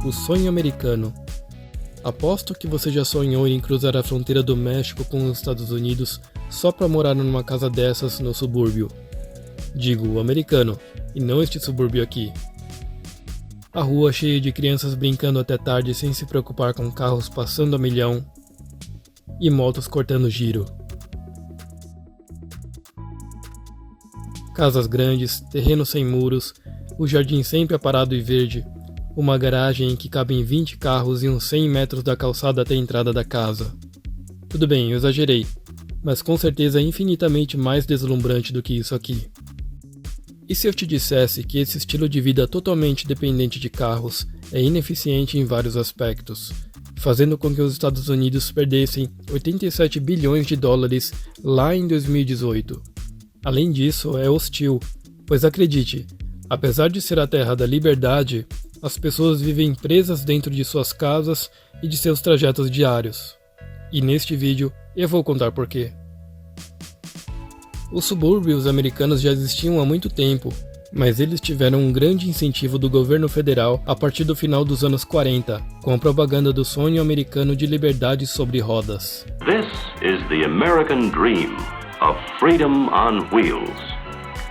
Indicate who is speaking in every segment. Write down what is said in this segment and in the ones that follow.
Speaker 1: O sonho americano. Aposto que você já sonhou em cruzar a fronteira do México com os Estados Unidos só para morar numa casa dessas no subúrbio. Digo, o americano, e não este subúrbio aqui. A rua cheia de crianças brincando até tarde sem se preocupar com carros passando a milhão e motos cortando giro. Casas grandes, terreno sem muros, o jardim sempre aparado e verde, uma garagem em que cabem 20 carros e uns 100 metros da calçada até a entrada da casa. Tudo bem, eu exagerei, mas com certeza é infinitamente mais deslumbrante do que isso aqui. E se eu te dissesse que esse estilo de vida totalmente dependente de carros é ineficiente em vários aspectos, fazendo com que os Estados Unidos perdessem 87 bilhões de dólares lá em 2018. Além disso, é hostil, pois acredite, apesar de ser a terra da liberdade, as pessoas vivem presas dentro de suas casas e de seus trajetos diários. E neste vídeo eu vou contar porquê. Os subúrbios americanos já existiam há muito tempo, mas eles tiveram um grande incentivo do governo federal a partir do final dos anos 40, com a propaganda do sonho americano de liberdade sobre rodas.
Speaker 2: This is the American dream of freedom on wheels,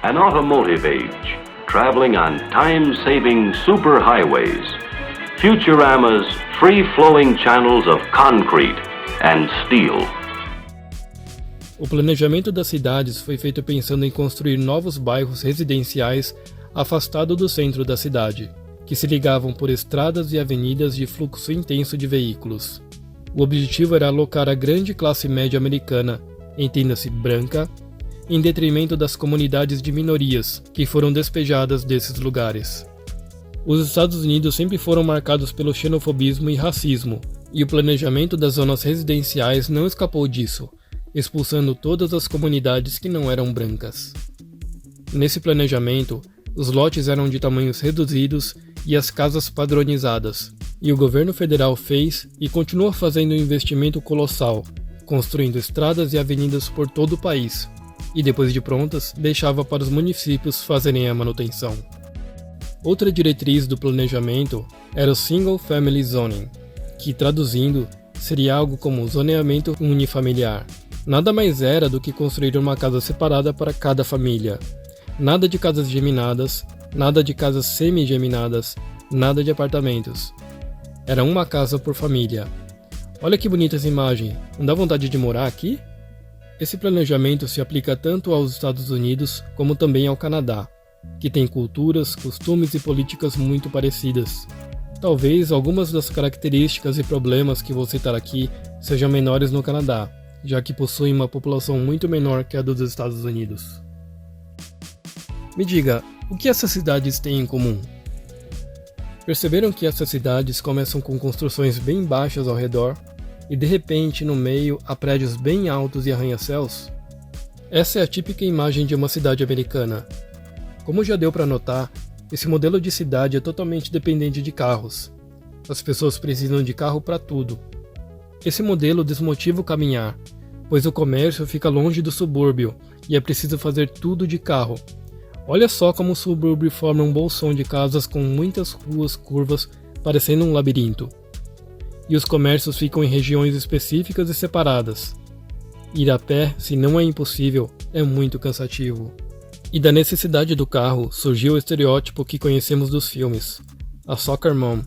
Speaker 2: an automotive age, traveling on time-saving superhighways, Futurama's free-flowing channels of concrete and steel.
Speaker 1: O planejamento das cidades foi feito pensando em construir novos bairros residenciais afastados do centro da cidade, que se ligavam por estradas e avenidas de fluxo intenso de veículos. O objetivo era alocar a grande classe média americana, entenda-se branca, em detrimento das comunidades de minorias que foram despejadas desses lugares. Os Estados Unidos sempre foram marcados pelo xenofobismo e racismo, e o planejamento das zonas residenciais não escapou disso, expulsando todas as comunidades que não eram brancas. Nesse planejamento, os lotes eram de tamanhos reduzidos e as casas padronizadas, e o governo federal fez e continua fazendo um investimento colossal, construindo estradas e avenidas por todo o país, e depois de prontas, deixava para os municípios fazerem a manutenção. Outra diretriz do planejamento era o Single Family Zoning, que traduzindo seria algo como zoneamento unifamiliar. Nada mais era do que construir uma casa separada para cada família. Nada de casas geminadas, nada de casas semi-geminadas, nada de apartamentos. Era uma casa por família. Olha que bonita essa imagem, não dá vontade de morar aqui? Esse planejamento se aplica tanto aos Estados Unidos como também ao Canadá, que tem culturas, costumes e políticas muito parecidas. Talvez algumas das características e problemas que vou citar aqui sejam menores no Canadá, já que possui uma população muito menor que a dos Estados Unidos. Me diga, o que essas cidades têm em comum? Perceberam que essas cidades começam com construções bem baixas ao redor e de repente no meio há prédios bem altos e arranha-céus? Essa é a típica imagem de uma cidade americana. Como já deu para notar, esse modelo de cidade é totalmente dependente de carros. As pessoas precisam de carro para tudo. Esse modelo desmotiva o caminhar, pois o comércio fica longe do subúrbio e é preciso fazer tudo de carro. Olha só como o subúrbio forma um bolsão de casas com muitas ruas curvas, parecendo um labirinto. E os comércios ficam em regiões específicas e separadas. Ir a pé, se não é impossível, é muito cansativo. E da necessidade do carro surgiu o estereótipo que conhecemos dos filmes, a soccer mom,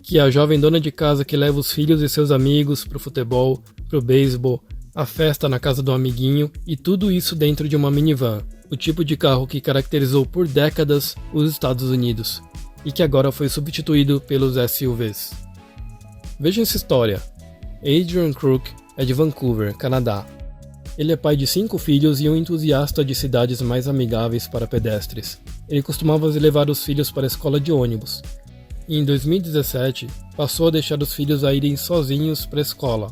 Speaker 1: que é a jovem dona de casa que leva os filhos e seus amigos pro futebol, pro beisebol, a festa na casa do amiguinho e tudo isso dentro de uma minivan, o tipo de carro que caracterizou por décadas os Estados Unidos e que agora foi substituído pelos SUVs. Veja essa história. Adrian Crook é de Vancouver, Canadá. Ele é pai de 5 filhos e um entusiasta de cidades mais amigáveis para pedestres. Ele costumava levar os filhos para a escola de ônibus. E em 2017, passou a deixar os filhos a irem sozinhos para a escola.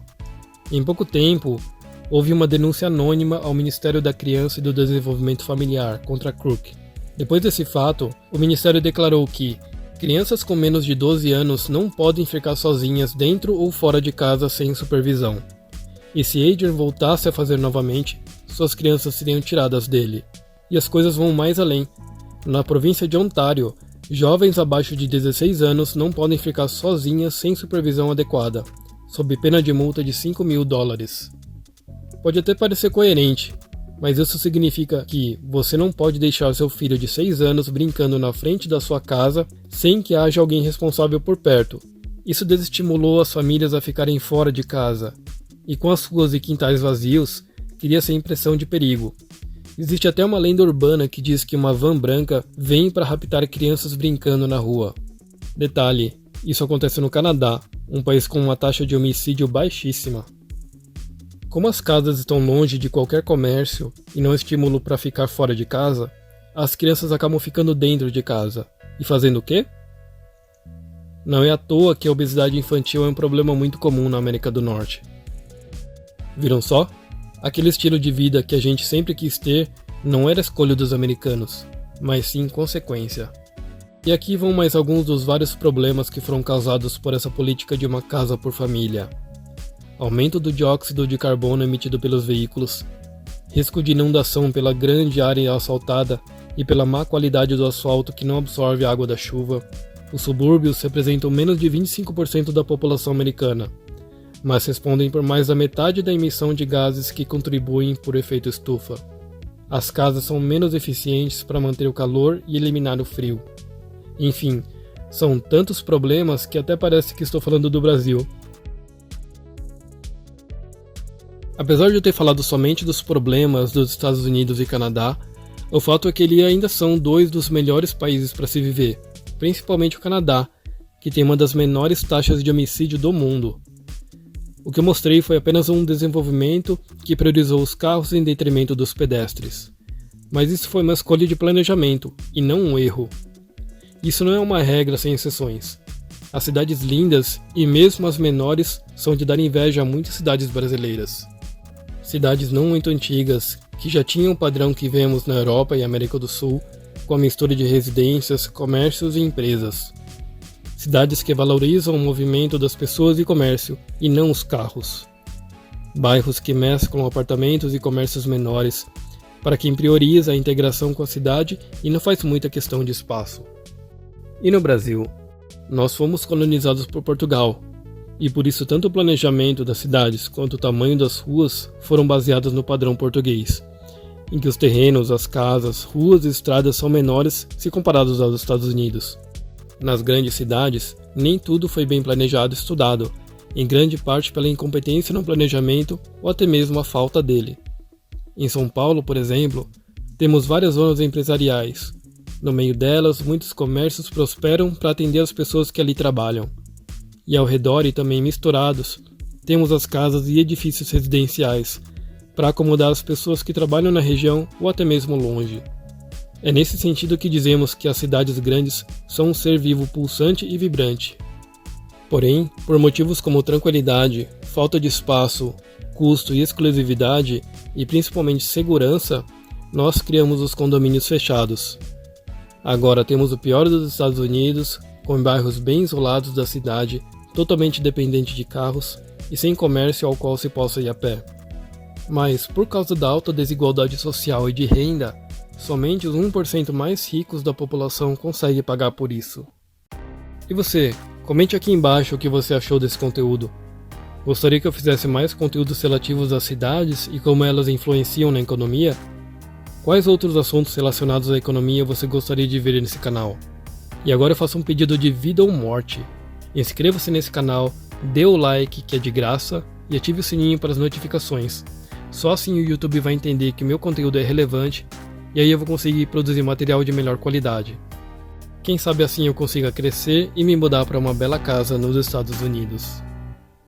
Speaker 1: Em pouco tempo, houve uma denúncia anônima ao Ministério da Criança e do Desenvolvimento Familiar contra Crook. Depois desse fato, o Ministério declarou que crianças com menos de 12 anos não podem ficar sozinhas dentro ou fora de casa sem supervisão. E se Adrian voltasse a fazer novamente, suas crianças seriam tiradas dele. E as coisas vão mais além. Na província de Ontário, Jovens abaixo de 16 anos não podem ficar sozinhas sem supervisão adequada, sob pena de multa de $5.000. Pode até parecer coerente, mas isso significa que você não pode deixar seu filho de 6 anos brincando na frente da sua casa sem que haja alguém responsável por perto. Isso desestimulou as famílias a ficarem fora de casa, e com as ruas e quintais vazios, cria-se a impressão de perigo. Existe até uma lenda urbana que diz que uma van branca vem para raptar crianças brincando na rua. Detalhe, isso acontece no Canadá, um país com uma taxa de homicídio baixíssima. Como as casas estão longe de qualquer comércio e não estímulo para ficar fora de casa, as crianças acabam ficando dentro de casa. E fazendo o quê? Não é à toa que a obesidade infantil é um problema muito comum na América do Norte. Viram só? Aquele estilo de vida que a gente sempre quis ter não era escolha dos americanos, mas sim consequência. E aqui vão mais alguns dos vários problemas que foram causados por essa política de uma casa por família. Aumento do dióxido de carbono emitido pelos veículos, risco de inundação pela grande área asfaltada e pela má qualidade do asfalto que não absorve a água da chuva. Os subúrbios representam menos de 25% da população americana, mas respondem por mais da metade da emissão de gases que contribuem por efeito estufa. As casas são menos eficientes para manter o calor e eliminar o frio. Enfim, são tantos problemas que até parece que estou falando do Brasil. Apesar de eu ter falado somente dos problemas dos Estados Unidos e Canadá, o fato é que eles ainda são dois dos melhores países para se viver, principalmente o Canadá, que tem uma das menores taxas de homicídio do mundo. O que eu mostrei foi apenas um desenvolvimento que priorizou os carros em detrimento dos pedestres. Mas isso foi uma escolha de planejamento, e não um erro. Isso não é uma regra sem exceções. As cidades lindas, e mesmo as menores, são de dar inveja a muitas cidades brasileiras. Cidades não muito antigas, que já tinham o padrão que vemos na Europa e América do Sul, com a mistura de residências, comércios e empresas. Cidades que valorizam o movimento das pessoas e comércio, e não os carros. Bairros que mesclam apartamentos e comércios menores, para quem prioriza a integração com a cidade e não faz muita questão de espaço. E no Brasil? Nós fomos colonizados por Portugal, e por isso tanto o planejamento das cidades quanto o tamanho das ruas foram baseados no padrão português, em que os terrenos, as casas, ruas e estradas são menores se comparados aos Estados Unidos. Nas grandes cidades, nem tudo foi bem planejado e estudado, em grande parte pela incompetência no planejamento ou até mesmo a falta dele. Em São Paulo, por exemplo, temos várias zonas empresariais. No meio delas, muitos comércios prosperam para atender as pessoas que ali trabalham. E ao redor e também misturados, temos as casas e edifícios residenciais, para acomodar as pessoas que trabalham na região ou até mesmo longe. É nesse sentido que dizemos que as cidades grandes são um ser vivo pulsante e vibrante. Porém, por motivos como tranquilidade, falta de espaço, custo e exclusividade, e principalmente segurança, nós criamos os condomínios fechados. Agora temos o pior dos Estados Unidos, com bairros bem isolados da cidade, totalmente dependente de carros e sem comércio ao qual se possa ir a pé. Mas, por causa da alta desigualdade social e de renda, somente os 1% mais ricos da população conseguem pagar por isso. E você? Comente aqui embaixo o que você achou desse conteúdo. Gostaria que eu fizesse mais conteúdos relativos às cidades e como elas influenciam na economia? Quais outros assuntos relacionados à economia você gostaria de ver nesse canal? E agora eu faço um pedido de vida ou morte. Inscreva-se nesse canal, dê o like que é de graça e ative o sininho para as notificações. Só assim o YouTube vai entender que meu conteúdo é relevante e aí eu vou conseguir produzir material de melhor qualidade. Quem sabe assim eu consiga crescer e me mudar para uma bela casa nos Estados Unidos.